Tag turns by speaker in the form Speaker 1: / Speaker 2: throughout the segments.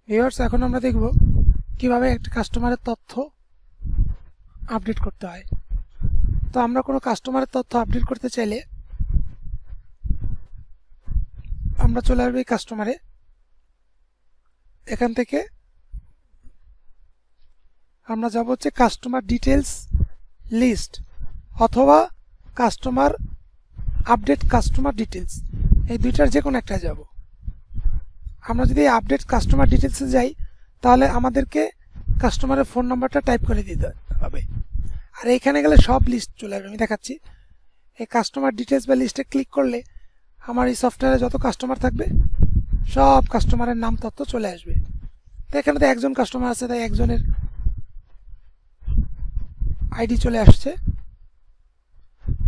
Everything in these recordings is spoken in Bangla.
Speaker 1: ভিউয়ার্স, এখন আমরা দেখব কিভাবে একটা কাস্টমারের তথ্য আপডেট করতে হয়। তো আমরা কোনো কাস্টমারের তথ্য আপডেট করতে চাইলে আমরা চলে আসবো এই কাস্টমারে। এখান থেকে আমরা যাব হচ্ছে কাস্টমার ডিটেলস লিস্ট অথবা কাস্টমার আপডেট কাস্টমার ডিটেলস, এই দুইটার যে কোনো একটা যাব। আমরা যদি আপডেট কাস্টমার ডিটেলসে যাই তাহলে আমাদেরকে কাস্টমারের ফোন নাম্বারটা টাইপ করে দিতে হবে, আর এইখানে গেলে সব লিস্ট চলে আসবে। আমি দেখাচ্ছি, এই কাস্টমার ডিটেলস বা লিস্টে ক্লিক করলে আমার এই সফটওয়্যারে যত কাস্টমার থাকবে সব কাস্টমারের নাম তথ্য চলে আসবে। তো এখানে তো একজন কাস্টমার আছে, তাই একজনের আইডি চলে আসছে।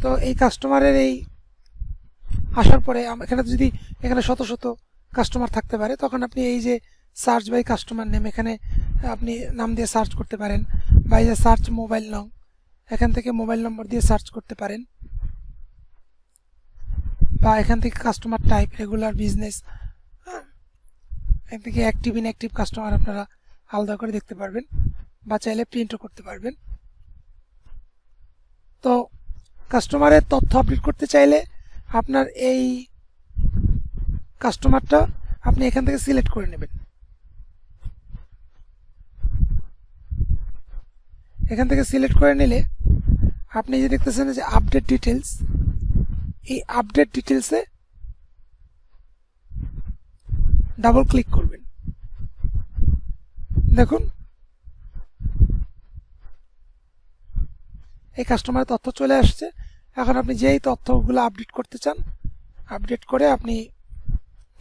Speaker 1: তো এই কাস্টমারের এই আসার পরে এখানে যদি এখানে শত শত কাস্টমার থাকতে পারে, তখন আপনি এই যে সার্চ বাই কাস্টমার নেম, এখানে আপনি নাম দিয়ে সার্চ করতে পারেন, বা এই যে সার্চ মোবাইল নং, এখান থেকে মোবাইল নম্বর দিয়ে সার্চ করতে পারেন, বা এখান থেকে কাস্টমার টাইপ রেগুলার বিজনেস, এখান থেকে অ্যাক্টিভ ইনঅ্যাক্টিভ কাস্টমার আপনারা আলাদা করে দেখতে পারবেন, বা চাইলে প্রিন্টও করতে পারবেন। তো কাস্টমারের তথ্য আপডেট করতে চাইলে আপনার এই কাস্টমারটা আপনি এখান থেকে সিলেক্ট করে নেবেন। এখান থেকে সিলেক্ট করে নিলে আপনি যে দেখতেছেন যে আপডেট ডিটেলস, এই আপডেট ডিটেলসে ডাবল ক্লিক করবেন। দেখুন এই কাস্টমারের তথ্য চলে আসছে। এখন আপনি যেই তথ্যগুলো আপডেট করতে চান, আপডেট করে আপনি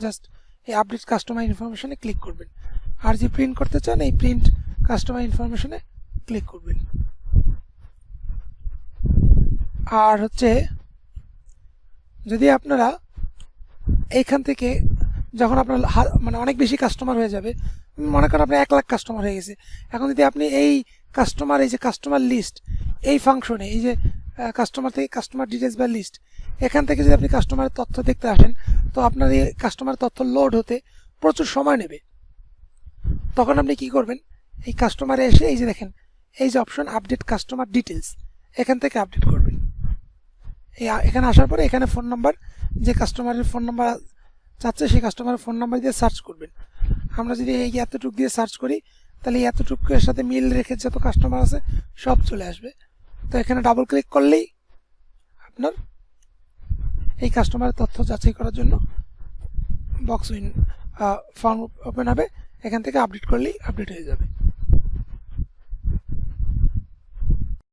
Speaker 1: জাস্ট এই আপডেট কাস্টমার ইনফরমেশনে ক্লিক করবেন, আর যে প্রিন্ট করতে চান এই প্রিন্ট কাস্টমার ইনফরমেশনে ক্লিক করবেন। আর হচ্ছে যদি আপনারা এইখান থেকে যখন আপনার মানে অনেক বেশি কাস্টমার হয়ে যাবে, মনে করেন আপনার 1 লাখ কাস্টমার হয়ে গেছে, এখন যদি আপনি এই কাস্টমার এই যে কাস্টমার লিস্ট এই ফাংশনে এই যে কাস্টমার থেকে কাস্টমার ডিটেলস বা লিস্ট, এখান থেকে যদি আপনি কাস্টমারের তথ্য দেখতে আসেন, তো আপনার এই কাস্টমার তথ্য লোড হতে প্রচুর সময় নেবে। তখন আপনি কি করবেন, এই কাস্টমারে এসে এই যে দেখেন এই যে অপশন আপডেট কাস্টমার ডিটেলস, এখান থেকে আপডেট করবেন। এখানে আসার পরে এখানে ফোন নাম্বার, যে কাস্টমারের ফোন নাম্বার চাচ্ছে সেই কাস্টমারের ফোন নাম্বার দিয়ে সার্চ করবেন। আমরা যদি এই এতটুকু দিয়ে সার্চ করি তাহলে এতটুকুর সাথে মিল রেখে যত কাস্টমার আছে সব চলে আসবে। তো এখানে ডাবল ক্লিক করলেই আপনার এই কাস্টমারের তথ্য যাচাই করার জন্য বক্স ফর্ম ওপেন হবে, এখান থেকে আপডেট করলেই আপডেট হয়ে যাবে।